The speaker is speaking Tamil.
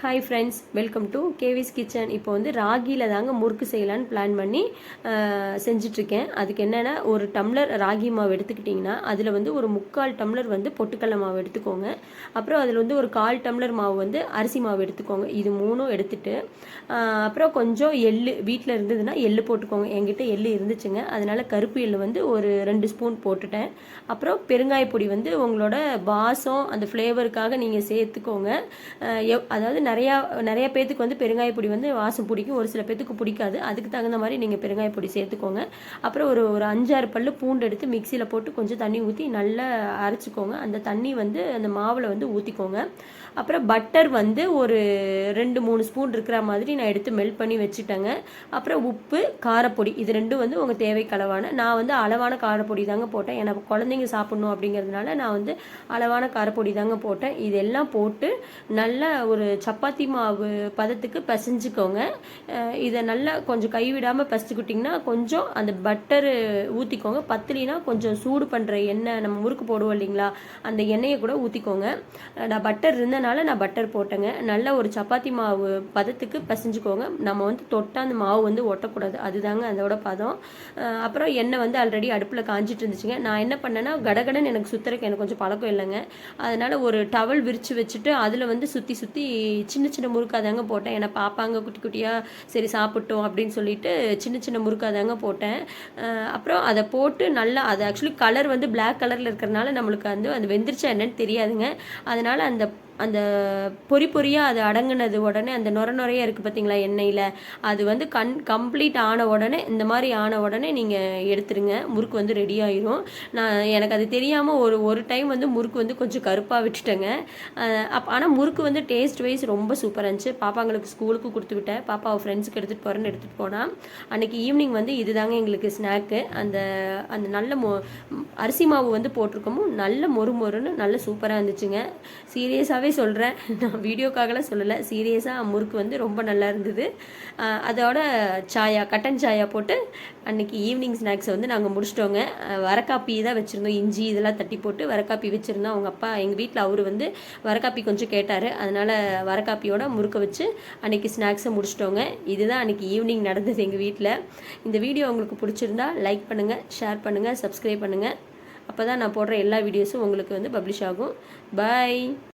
Hi friends, welcome to Kevis kitchen. இப்போ வந்து ராகியில் தாங்க முறுக்கு செய்யலான்னு பிளான் பண்ணி செஞ்சிட்ருக்கேன். அதுக்கு என்னென்னா, ஒரு டம்ளர் ராகி மாவு எடுத்துக்கிட்டிங்கன்னா அதில் வந்து ஒரு 3/4 டம்ளர் வந்து பொட்டுக்கடலை மாவு எடுத்துக்கோங்க. அப்புறம் அதில் வந்து ஒரு 1/4 டம்ளர் மாவு வந்து அரிசி மாவு எடுத்துக்கோங்க. இது மூணும் எடுத்துட்டு அப்புறம் கொஞ்சம் எள்ளு வீட்டில் இருந்ததுன்னா எள்ளு போட்டுக்கோங்க. என்கிட்ட எள்ளு இருந்துச்சுங்க, அதனால் கருப்பு எள்ளு வந்து ஒரு 2 ஸ்பூன் போட்டுட்டேன். அப்புறம் பெருங்காய பொடி வந்து உங்களோட வாசம் அந்த ஃப்ளேவருக்காக நீங்கள் சேர்த்துக்கோங்க. அதாவது நிறைய பேத்துக்கு வந்து பெருங்காய பொடி வந்து வாசம் பிடிக்கும், ஒரு சில பேத்துக்கு பிடிக்காது. அதுக்கு தகுந்த மாதிரி நீங்கள் பெருங்காய பொடி சேர்த்துக்கோங்க. அப்புறம் ஒரு 5-6 பல்லு பூண்டு எடுத்து மிக்சியில் போட்டு கொஞ்சம் தண்ணி ஊற்றி நல்லா அரைச்சிக்கோங்க. அந்த தண்ணி வந்து அந்த மாவில் வந்து ஊற்றிக்கோங்க. அப்புறம் பட்டர் வந்து ஒரு 2-3 ஸ்பூன் இருக்கிற மாதிரி நான் எடுத்து மெல்ட் பண்ணி வச்சுட்டேங்க. அப்புறம் உப்பு, காரப்பொடி, இது ரெண்டும் வந்து உங்கள் தேவைக்கு அளவான, நான் வந்து அளவான காரப்பொடி தாங்க போட்டேன். எனக்கு குழந்தைங்க சாப்பிட்ணும் அப்படிங்கிறதுனால நான் வந்து அளவான காரப்பொடி தாங்க போட்டேன். இதெல்லாம் போட்டு நல்லா ஒரு சப்பாத்தி மாவு பதத்துக்கு பிசைஞ்சுக்கோங்க. இதை நல்லா கொஞ்சம் கைவிடாமல் பிசைச்சுக்கிட்டிங்கன்னா கொஞ்சம் அந்த பட்டரு ஊற்றிக்கோங்க. பத்தலினா கொஞ்சம் சூடு பண்ணுற எண்ணெய், நம்ம முறுக்கு போடுவோம் இல்லைங்களா, அந்த எண்ணெயை கூட ஊற்றிக்கோங்க. நான் பட்டர் இருந்தனால நான் பட்டர் போட்டேங்க. நல்ல ஒரு சப்பாத்தி மாவு பதத்துக்கு பிசைஞ்சுக்கோங்க. நம்ம வந்து தொட்டால் அந்த மாவு வந்து ஒட்டக்கூடாது, அதுதாங்க அதோட பதம். அப்புறம் எண்ணெய் வந்து ஆல்ரெடி அடுப்பில் காஞ்சிட்டு இருந்துச்சுங்க. நான் என்ன பண்ணேன்னா, கடகடன் எனக்கு சுற்றுறக்கு எனக்கு கொஞ்சம் பழக்கம் இல்லைங்க. அதனால் ஒரு டவல் விரித்து வச்சுட்டு அதில் வந்து சுற்றி சுற்றி சின்ன சின்ன முறுக்காதாங்க போட்டேன். ஏன்னா பாப்பாங்க குட்டி குட்டியாக சரி சாப்பிட்டோம் அப்படின்னு சொல்லிட்டு சின்ன சின்ன முறுக்காதாங்க போட்டேன். அப்புறம் அதை போட்டு நல்லா, அது ஆக்சுவலி கலர் வந்து பிளாக் கலரில் இருக்கிறனால நம்மளுக்கு வந்து அது வெந்துருச்சா என்னன்னு தெரியாதுங்க. அதனால் அந்த அந்த பொறி பொறியாக அது அடங்குனது உடனே அந்த நுரையாக இருக்குது பார்த்தீங்களா எண்ணெயில், அது வந்து கம்ப்ளீட் ஆன உடனே, இந்த மாதிரி ஆன உடனே நீங்கள் எடுத்துருங்க. முறுக்கு வந்து ரெடி ஆயிரும். எனக்கு அது தெரியாமல் ஒரு டைம் வந்து முறுக்கு வந்து கொஞ்சம் கருப்பாக விட்டுட்டேங்க. ஆனால் முறுக்கு வந்து டேஸ்ட் வைஸ் ரொம்ப சூப்பராக இருந்துச்சு. பாப்பாங்களுக்கு ஸ்கூலுக்கு கொடுத்து விட்டேன். பாப்பா ஃப்ரெண்ட்ஸுக்கு எடுத்துகிட்டு போகிறேன்னு எடுத்துகிட்டு போனால் அன்றைக்கி ஈவினிங் வந்து இதுதாங்க எங்களுக்கு ஸ்நாக்கு. அந்த அந்த நல்ல அரிசி மாவு வந்து போட்டிருக்கோமோ நல்ல மொறுன்னு நல்ல சூப்பராக இருந்துச்சுங்க. சீரியஸாகவே சொல்கிறேன், நான் வீடியோக்காகலாம் சொல்லலை, சீரியஸாக முறுக்கு வந்து ரொம்ப நல்லா இருந்தது. அதோட கட்டன் சாயா போட்டு அன்றைக்கி ஈவினிங் ஸ்நாக்ஸை வந்து நாங்கள் முடிச்சிட்டோங்க. வரக்காப்பி தான் வச்சுருந்தோம், இஞ்சி இதெல்லாம் தட்டி போட்டு வரக்காப்பி வச்சுருந்தோம். அவங்க அப்பா எங்கள் வீட்டில் அவர் வந்து வரக்காப்பி கொஞ்சம் கேட்டார், அதனால் வரக்காப்பியோட முறுக்க வச்சு அன்றைக்கி ஸ்நாக்ஸை முடிச்சிட்டோங்க. இதுதான் அன்றைக்கி ஈவினிங் நடந்தது எங்கள் வீட்டில். இந்த வீடியோ உங்களுக்கு பிடிச்சிருந்தா லைக் பண்ணுங்கள், ஷேர் பண்ணுங்கள், சப்ஸ்கிரைப் பண்ணுங்கள். அப்போ தான் நான் போடுற எல்லா வீடியோஸும் உங்களுக்கு வந்து பப்ளிஷ் ஆகும். பாய்.